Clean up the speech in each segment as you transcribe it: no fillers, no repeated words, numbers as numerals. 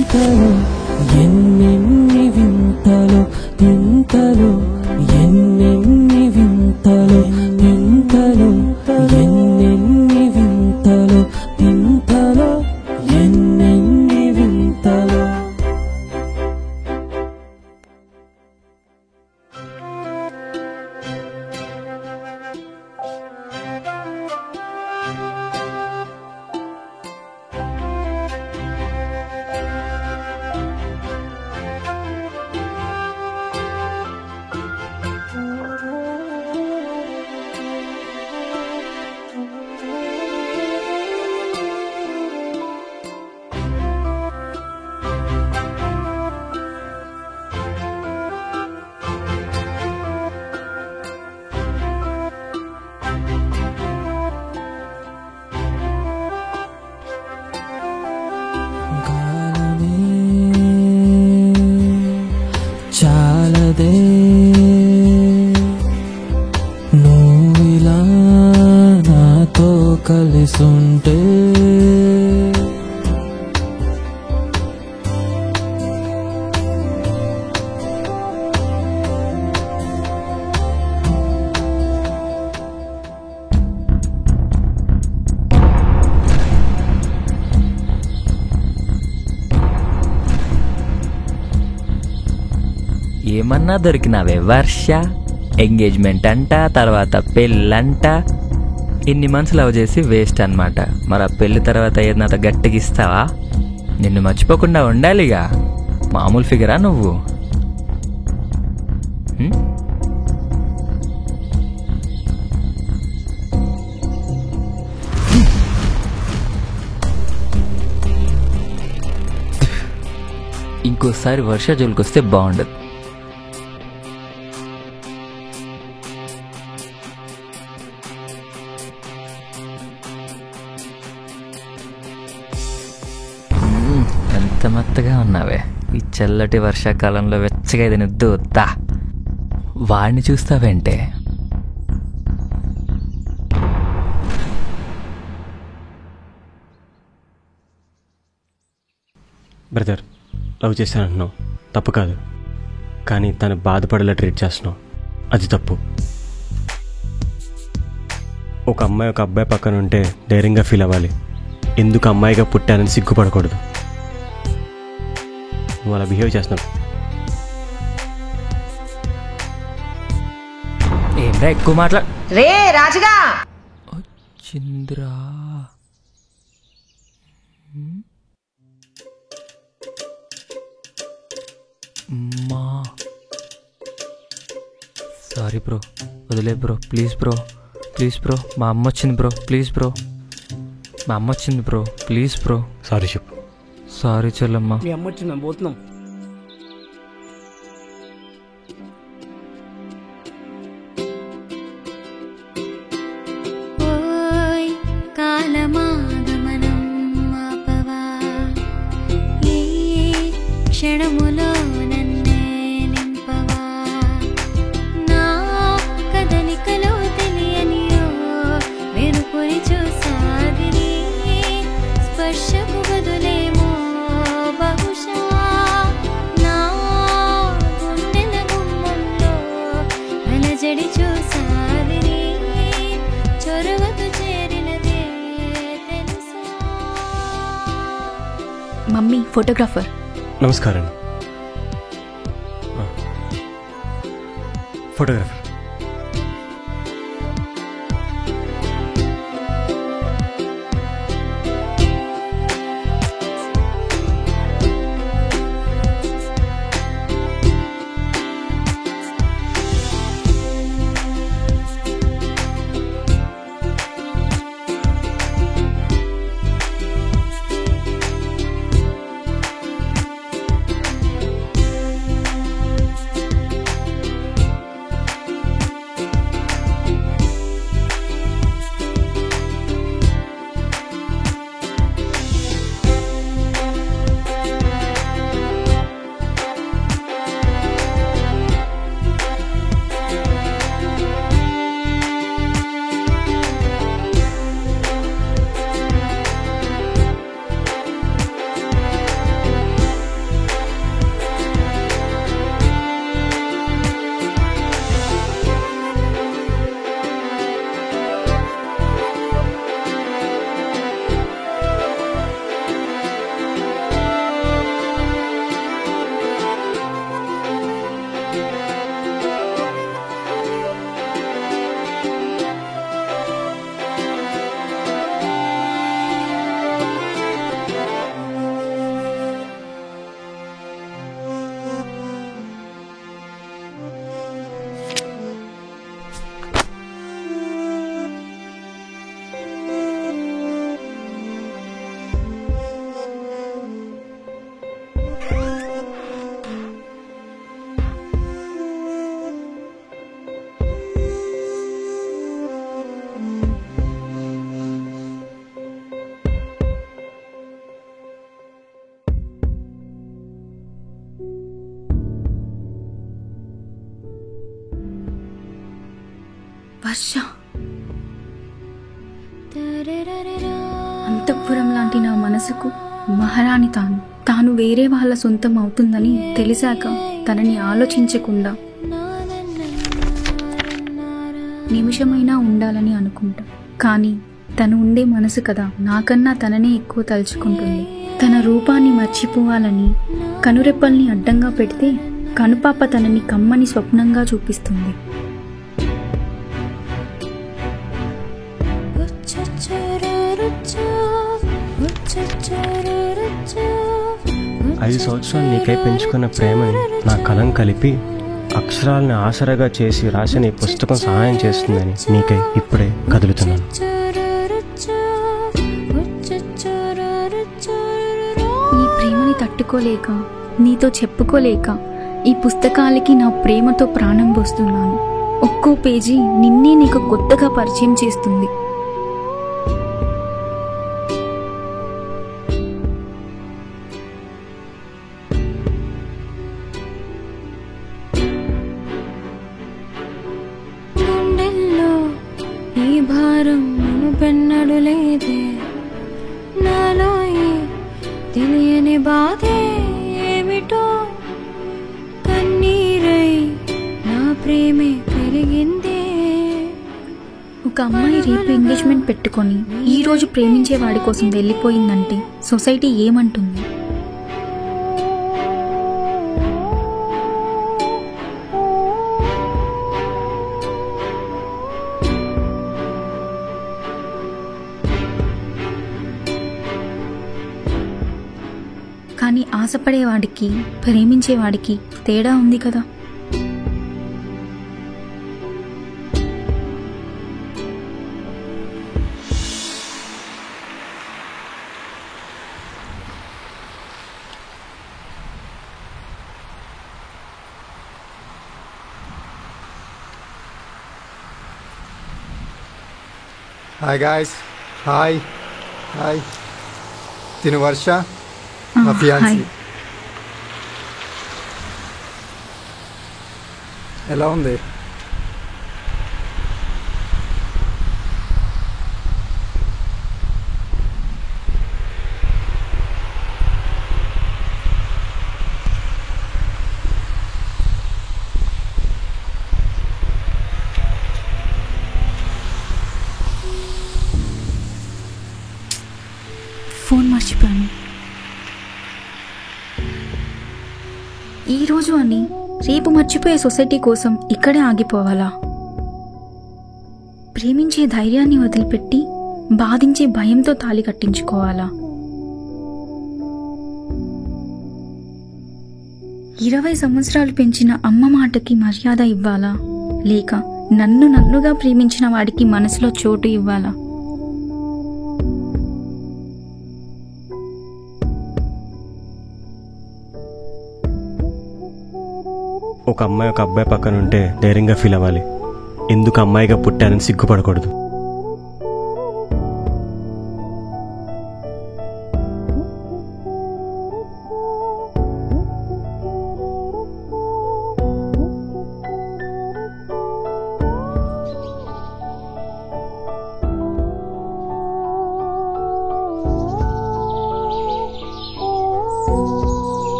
వింతలో ఎన్నెన్ని వింతలో వింతలో ఎన్నెన్ని వింతలో వింతలో ఎన్నెన్ని వింతలో వింతలో ఎన్నెన్ని వింతలో. చాలదే నువ్విలా నాతో కలిసుంటే ఏమన్నా దొరికినావే వర్ష? ఎంగేజ్మెంట్ అంట, తర్వాత పెళ్ళంట. ఇన్ని మంత్స్ లవ్ చేసి వేస్ట్ అనమాట. మరి ఆ పెళ్ళి తర్వాత ఏదైనా గట్టిగా ఇస్తావా? నిన్ను మర్చిపోకుండా ఉండాలిగా. మామూలు ఫిగరా నువ్వు? ఇంకోసారి వర్ష జోలికొస్తే బాగుండదు. ఎంత మెత్తగా ఉన్నావే. ఈ చల్లటి వర్షాకాలంలో వెచ్చగా ఇది నిద్దుతా. వాడిని చూస్తావేంటే? బ్రదర్, లవ్ చేశానంటున్నావు, తప్పు కాదు. కానీ తను బాధపడేలా ట్రీట్ చేస్తున్నావు, అది తప్పు. ఒక అమ్మాయి ఒక అబ్బాయి పక్కన ఉంటే ధైర్యంగా ఫీల్ అవ్వాలి. ఎందుకు అమ్మాయిగా పుట్టానని సిగ్గుపడకూడదు. నువ్వు అలా బిహేవ్ చేస్తున్నావు. ఏంట్రా ఎక్కువ మాట్లా రే రాజుగా వచ్చింద్రా. అమ్మా సారీ బ్రో, వదిలే bro, please bro, please bro. మా అమ్మ వచ్చింది బ్రో, ప్లీజ్ బ్రో. మా అమ్మ వచ్చింది బ్రో, ప్లీజ్ బ్రో. సారీ చెప్పు. సారీ చెల్లమ్మ. మీ అమ్మ వచ్చిందా? పోతున్నాం. క్షణములో నన్నే నింపవా, నా కదలికలో తెలియనియో వెనుకొని చూసాదిని, స్పర్శకు బదులేమో బహుశా నా గుండెల గుమ్మంలో అలజడి చూసాదిని, చొరవకు చేరినదే తెలుసా. Mummy photographer. నమస్కారం. ఫోటోగ్రాఫర్. వర్ష. అంతఃపురం లాంటి నా మనసుకు మహారాణి తాను వేరే వాళ్ళ సొంతం అవుతుందని తెలిసాక తనని ఆలోచించకుండా నిమిషమైనా ఉండాలని అనుకుంటా. కానీ తను ఉండే మనసు కదా నాకన్నా తననే ఎక్కువ తలుచుకుంటుంది. తన రూపాన్ని మర్చిపోవాలని కనురెప్పల్ని అడ్డంగా పెడితే కనుపాప తనని కమ్మని స్వప్నంగా చూపిస్తుంది. 5 సంవత్సరాలు నీకై పెంచుకున్న ప్రేమని నా కలం కలిపి అక్షరాలను ఆసరగా చేసి రాసిన ఈ పుస్తకం సహాయం చేస్తుందని నీకై ఇప్పుడే కదులుతున్నాను. ఈ ప్రేమని తట్టుకోలేక నీతో చెప్పుకోలేక ఈ పుస్తకాలకి నా ప్రేమతో ప్రాణం పోస్తున్నాను. ఒక్కో పేజీ నిన్నే నీకు కొత్తగా పరిచయం చేస్తుంది. ఈ భారం పెన్నడు లేదే, నాలో తెలియని బాధే ఏమిటో, కన్నీరై నా ప్రేమే పెరిగిందే. ఒక అమ్మాయి రేపు ఎంగేజ్మెంట్ పెట్టుకొని ఈ రోజు ప్రేమించే వాడి కోసం వెళ్ళిపోయిందంటే సొసైటీ ఏమంటుంది? కానీ ఆశపడేవాడికి ప్రేమించేవాడికి తేడా ఉంది కదా. Hi guys. Hi. తిను వర్ష, మా ఫియాన్సీ. ఎలా ఉంది? ఫోన్ మర్చిపోయాను. ఈరోజు అని రేపు మర్చిపోయే సొసైటీ కోసం ఇక్కడే ఆగిపోవాలా? ప్రేమించే ధైర్యాన్ని వదిలిపెట్టి బాధించే భయంతో తాళి కట్టించుకోవాలా? 20 సంవత్సరాలు పెంచిన అమ్మ మాటకి మర్యాద ఇవ్వాలా, లేక నన్నుగా ప్రేమించిన వాడికి మనసులో చోటు ఇవ్వాలా? ఒక అమ్మాయి ఒక అబ్బాయి పక్కన ఉంటే ధైర్యంగా ఫీల్ అవ్వాలి. ఎందుకు అమ్మాయిగా పుట్టానని సిగ్గుపడకూడదు.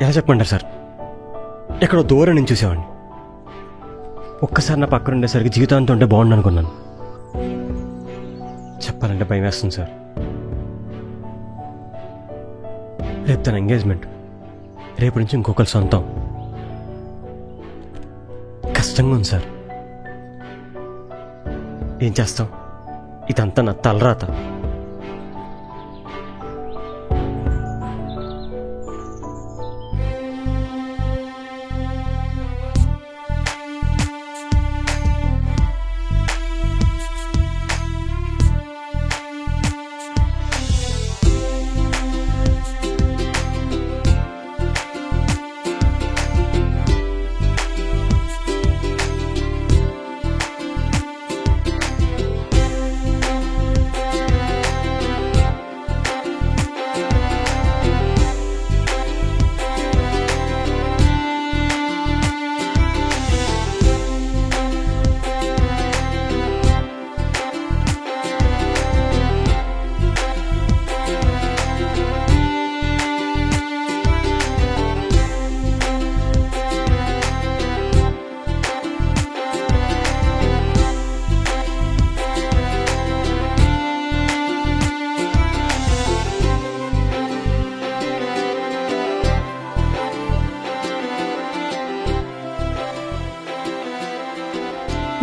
ఎలా చెప్పమంటారు సార్? ఎక్కడో దూరం నుంచి చూసేవాడిని. ఒక్కసారి నా పక్కన ఉండేసరికి జీవితాంతం ఉంటే బాగుండు అనుకున్నాను. చెప్పాలంటే భయం వేస్తుంది సార్. రేపు తన ఎంగేజ్మెంట్, రేపు నుంచి ఇంకొకరు సొంతం. కష్టంగా ఉంది సార్. ఏం చేస్తాం, ఇదంతా నా తలరాత.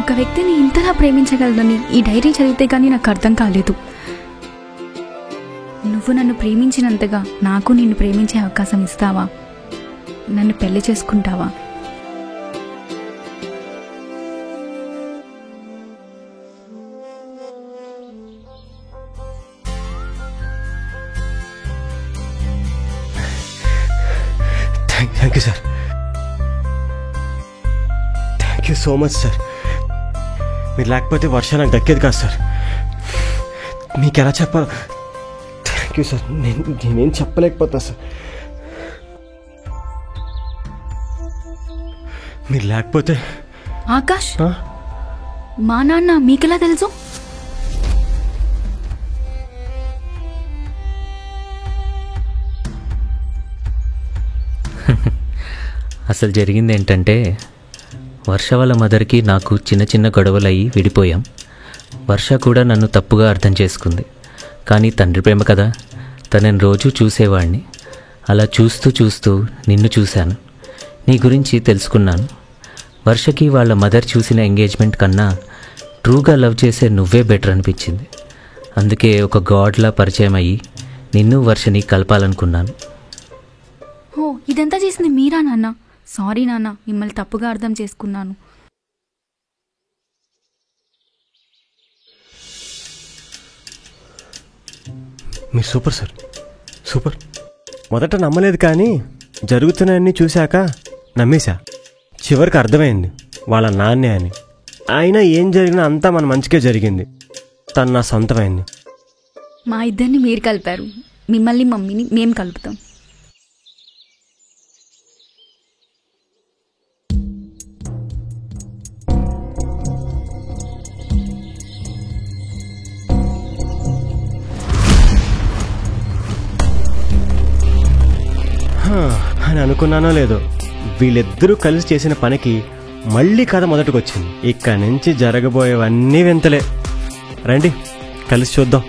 ఒక వ్యక్తిని ఇంతలా ప్రేమించగలదని ఈ డైరీ చదివితే కానీ నాకు అర్థం కాలేదు. నువ్వు నన్ను ప్రేమించినంతగా నాకు నిన్ను ప్రేమించే అవకాశం ఇస్తావా? నన్ను పెళ్లి చేసుకుంటావా? Thank you sir, thank you so much sir. మీరు లేకపోతే వర్ష నాకు దక్కేది కాదు సార్. మీకు ఎలా చెప్పాలి? Thank you sir. నేనేం చెప్పలేకపోతా సార్. మీరు లేకపోతే. ఆకాష్, మా నాన్న మీకెలా తెలుసు? అసలు జరిగింది ఏంటంటే, వర్ష వాళ్ళ మదర్కి నాకు చిన్న చిన్న గొడవలు అయ్యి విడిపోయాం. వర్ష కూడా నన్ను తప్పుగా అర్థం చేసుకుంది. కానీ తండ్రి ప్రేమ కదా, తనని రోజూ చూసేవాడిని. అలా చూస్తూ చూస్తూ నిన్ను చూశాను, నీ గురించి తెలుసుకున్నాను. వర్షకి వాళ్ళ మదర్ చూసిన ఎంగేజ్మెంట్ కన్నా ట్రూగా లవ్ చేసే నువ్వే బెటర్ అనిపించింది. అందుకే ఒక గాడ్లా పరిచయం అయ్యి నిన్ను వర్షని కలపాలనుకున్నాను. ఓ, ఇదంతా చేసింది మీరా నాన్న? సారీ నాన్న, మిమ్మల్ని తప్పుగా అర్థం చేసుకున్నాను. మీరు సూపర్ సార్, సూపర్. మొదట నమ్మలేదు, కానీ జరుగుతున్నాయన్నీ చూశాక నమ్మేశా. చివరికి అర్థమైంది వాళ్ళ నాన్నే అని. అయినా ఏం జరిగినా అంతా మన మంచికే జరిగింది. తను నా సొంతమైంది. మా ఇద్దరిని మీరు కలిపారు, మిమ్మల్ని మమ్మీని మేము కలుపుతాం. అని అనుకున్నానో లేదో, వీళ్ళిద్దరూ కలిసి చేసిన పనికి మళ్ళీ కథ మొదటికొచ్చింది. ఇక్కడి నుంచి జరగబోయేవన్నీ వింతలే. రండి కలిసి చూద్దాం.